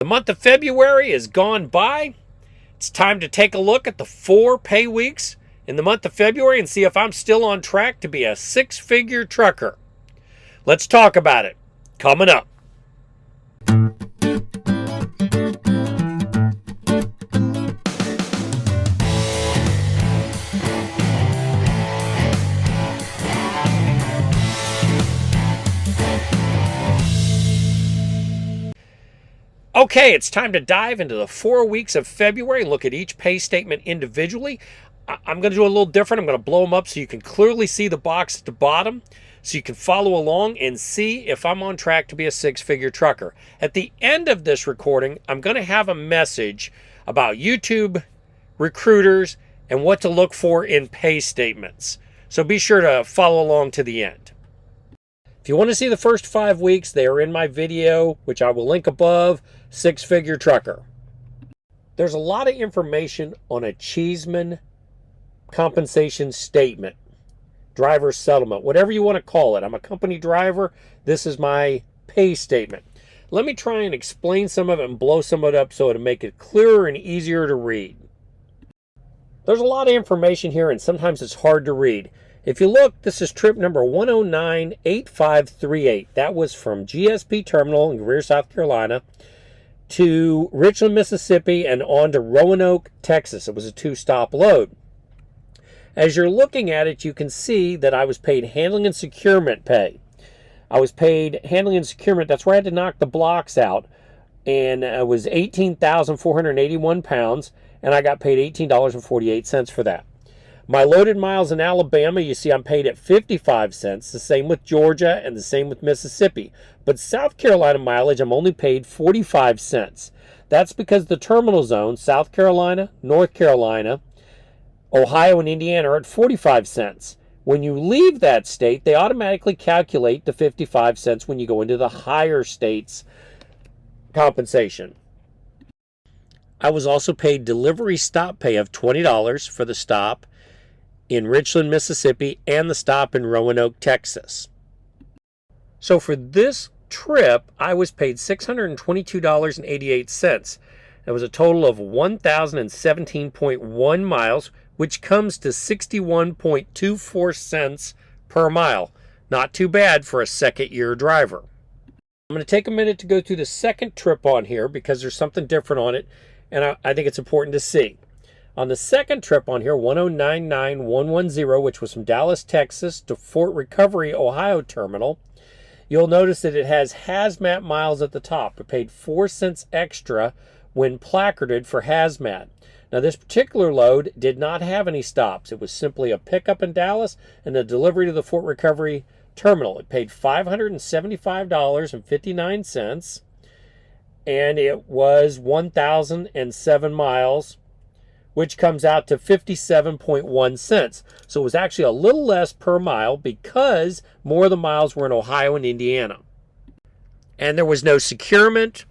The month of February is gone by. It's time to take a look at the 4 pay weeks in the month of February and see if I'm still on track to be a six-figure trucker. Let's talk about it. Coming up. Okay, it's time to dive into the 4 weeks of February and look at each pay statement individually. I'm going to do a little different. I'm going to blow them up so you can clearly see the box at the bottom so you can follow along and see if I'm on track to be a six-figure trucker. At the end of this recording, I'm going to have a message about YouTube recruiters and what to look for in pay statements. So be sure to follow along to the end. If you want to see the first 5 weeks, they are in my video, which I will link above, Six-Figure Trucker. There's a lot of information on a Cheeseman compensation statement, driver settlement, whatever you want to call it. I'm a company driver. This is my pay statement. Let me try and explain some of it and blow some of it up so it'll make it clearer and easier to read. There's a lot of information here, and sometimes it's hard to read. If you look, this is trip number 1098538. That was from GSP Terminal in Greer, South Carolina, to Richland, Mississippi, and on to Roanoke, Texas. It was a 2-stop load. As you're looking at it, you can see that I was paid handling and securement pay. I was paid handling and securement. That's where I had to knock the blocks out. And it was 18,481 pounds, and I got paid $18.48 for that. My loaded miles in Alabama, you see I'm paid at 55 cents, the same with Georgia and the same with Mississippi. But South Carolina mileage, I'm only paid 45 cents. That's because the terminal zones, South Carolina, North Carolina, Ohio, and Indiana are at 45 cents. When you leave that state, they automatically calculate the 55 cents when you go into the higher states' compensation. I was also paid delivery stop pay of $20 for the stop in Richland, Mississippi, and the stop in Roanoke, Texas. So for this trip, I was paid $622.88. That was a total of 1,017.1 miles, which comes to 61.24 cents per mile. Not too bad for a second-year driver. I'm going to take a minute to go through the second trip on here because there's something different on it, and I think it's important to see. On the second trip on here, 1099110, which was from Dallas, Texas to Fort Recovery, Ohio terminal, you'll notice that it has hazmat miles at the top. It paid 4 cents extra when placarded for hazmat. Now, this particular load did not have any stops. It was simply a pickup in Dallas and a delivery to the Fort Recovery terminal. It paid $575.59, and it was 1,007 miles, which comes out to 57.1 cents. So it was actually a little less per mile because more of the miles were in Ohio and Indiana. And there was no securement,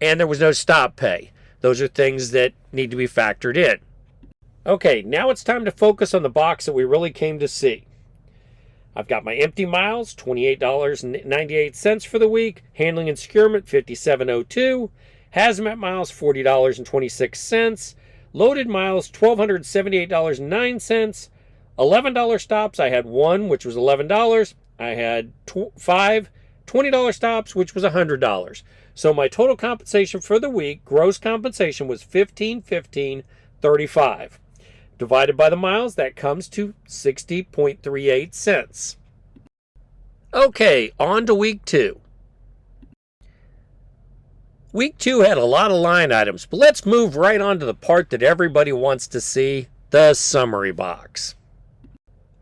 and there was no stop pay. Those are things that need to be factored in. Okay, now it's time to focus on the box that we really came to see. I've got my empty miles, $28.98 for the week. Handling and securement, $57.02. Hazmat miles, $40.26. Loaded miles, $1,278.09. $11 stops, I had 1, which was $11. I had 5 $20 stops, which was $100. So my total compensation for the week, gross compensation, was $15.15.35. Divided by the miles, that comes to 60.38 cents. Okay, on to week 2. Week 2 had a lot of line items, but let's move right on to the part that everybody wants to see, the summary box.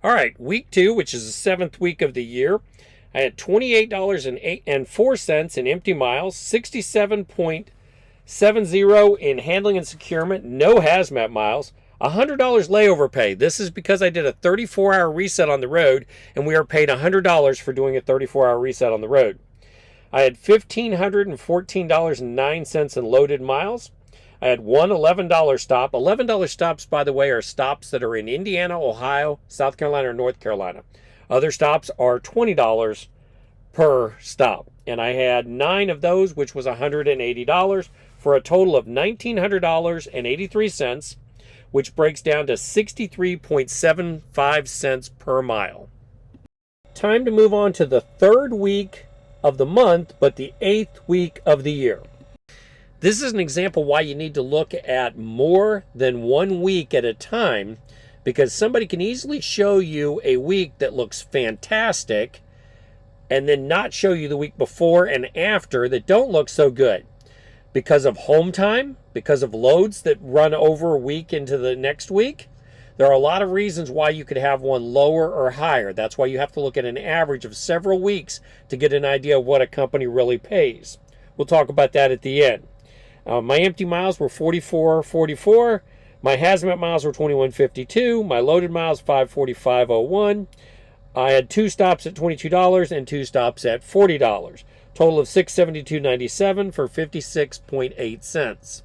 All right, week 2, which is the 7th week of the year, I had $28.04 in empty miles, 67.70 in handling and securement, no hazmat miles, $100 layover pay. This is because I did a 34-hour reset on the road, and we are paid $100 for doing a 34-hour reset on the road. I had $1,514.09 in loaded miles. I had one $11 stop. $11 stops, by the way, are stops that are in Indiana, Ohio, South Carolina, or North Carolina. Other stops are $20 per stop. And I had 9 of those, which was $180 for a total of $1,900.83, which breaks down to 63.75 cents per mile. Time to move on to the 3rd week of the month, but the 8th week of the year. This is an example why you need to look at more than 1 week at a time, because somebody can easily show you a week that looks fantastic and then not show you the week before and after that don't look so good. Because of home time, because of loads that run over a week into the next week, there are a lot of reasons why you could have one lower or higher. That's why you have to look at an average of several weeks to get an idea of what a company really pays. We'll talk about that at the end. My empty miles were 44.44. My hazmat miles were 21.52. My loaded miles 545.01. I had 2 stops at $22 and 2 stops at $40. Total of $672.97 for 56.8 cents.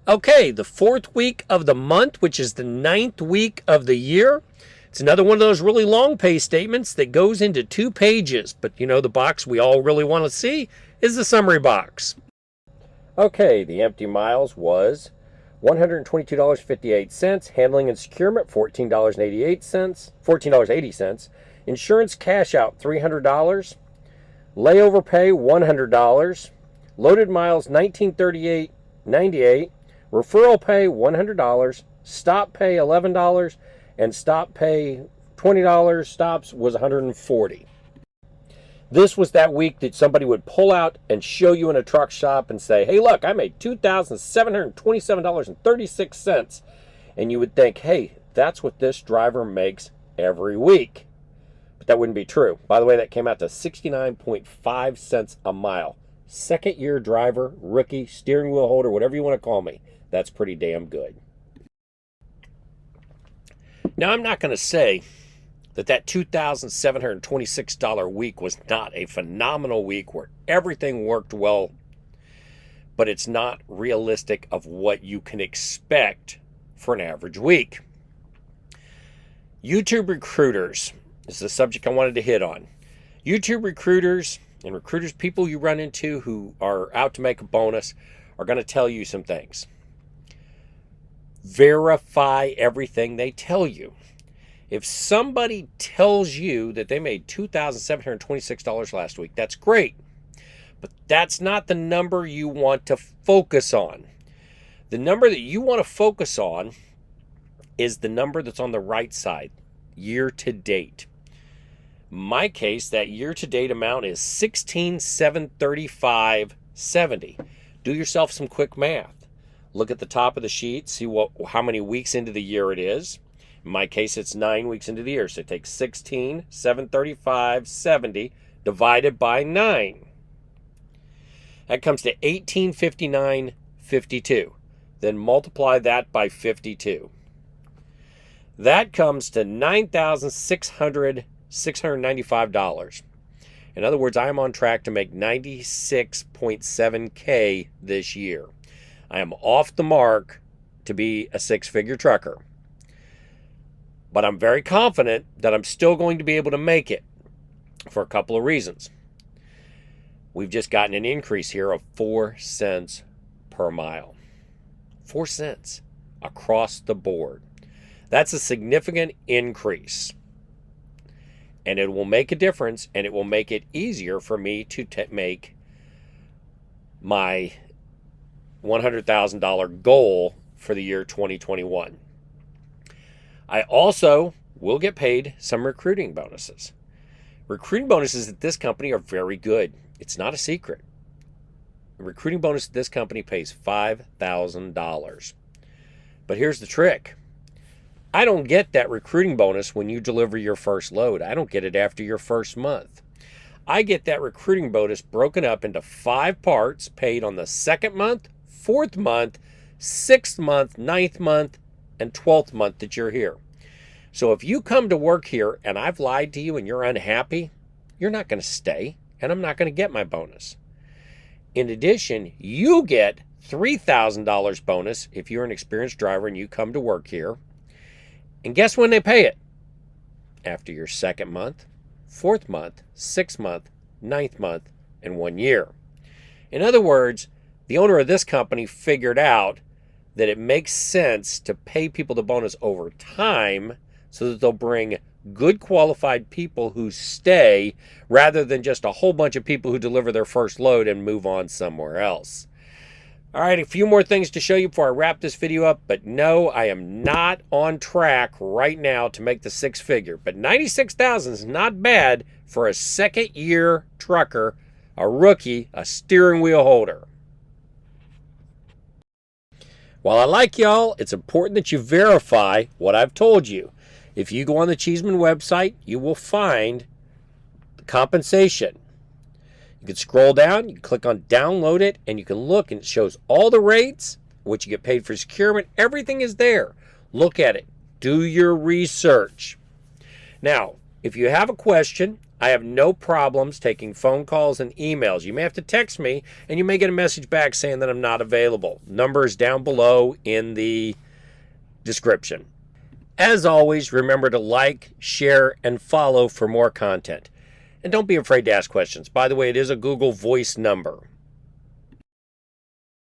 Okay, the 4th week of the month, which is the 9th week of the year. It's another one of those really long pay statements that goes into 2 pages. But you know, the box we all really want to see is the summary box. Okay, the empty miles was $122.58. Handling and securement, $14.80. Insurance cash out, $300. Layover pay, $100. Loaded miles, $1938.98. Referral pay, $100. Stop pay, $11. And stop pay, $20. Stops was $140. This was that week that somebody would pull out and show you in a truck shop and say, hey, look, I made $2,727.36. And you would think, hey, that's what this driver makes every week. But that wouldn't be true. By the way, that came out to 69.5 cents a mile. 2nd-year driver, rookie, steering wheel holder, whatever you want to call me. That's pretty damn good. Now, I'm not going to say that $2,726 week was not a phenomenal week where everything worked well, but it's not realistic of what you can expect for an average week. YouTube recruiters is the subject I wanted to hit on. YouTube recruiters and recruiters, people you run into who are out to make a bonus, are going to tell you some things. Verify everything they tell you. If somebody tells you that they made $2,726 last week, that's great. But that's not the number you want to focus on. The number that you want to focus on is the number that's on the right side, year to date. In my case, that year to date amount is $16,735.70. Do yourself some quick math. Look at the top of the sheet, see how many weeks into the year it is. In my case, it's 9 weeks into the year, so take 16,735.70 divided by 9. That comes to $1,859.52. Then multiply that by 52. That comes to $9,695. In other words, I am on track to make $96.7K this year. I am off the mark to be a 6-figure trucker. But I'm very confident that I'm still going to be able to make it for a couple of reasons. We've just gotten an increase here of 4 cents per mile. 4 cents across the board. That's a significant increase. And it will make a difference, and it will make it easier for me to make my $100,000 goal for the year 2021. I also will get paid some recruiting bonuses. Recruiting bonuses at this company are very good. It's not a secret. The recruiting bonus at this company pays $5,000. But here's the trick. I don't get that recruiting bonus when you deliver your first load. I don't get it after your first month. I get that recruiting bonus broken up into 5 parts paid on the 2nd month, 4th month, 6th month, 9th month, and 12th month that you're here. So if you come to work here and I've lied to you and you're unhappy, you're not going to stay, and I'm not going to get my bonus. In addition, you get $3,000 bonus if you're an experienced driver and you come to work here. And guess when they pay it? After your 2nd month, 4th month, 6th month, 9th month, and 1 year. In other words, the owner of this company figured out that it makes sense to pay people the bonus over time so that they'll bring good qualified people who stay rather than just a whole bunch of people who deliver their first load and move on somewhere else. All right, a few more things to show you before I wrap this video up, but no, I am not on track right now to make the 6-figure, but $96,000 is not bad for a second-year trucker, a rookie, a steering wheel holder. While I like y'all, it's important that you verify what I've told you. If you go on the Cheeseman website, you will find the compensation. You can scroll down, you can click on download it, and you can look, and it shows all the rates, what you get paid for securement. Everything is there. Look at it. Do your research. Now, if you have a question, I have no problems taking phone calls and emails. You may have to text me, and you may get a message back saying that I'm not available. Number is down below in the description. As always, remember to like, share, and follow for more content. And don't be afraid to ask questions. By the way, it is a Google Voice number.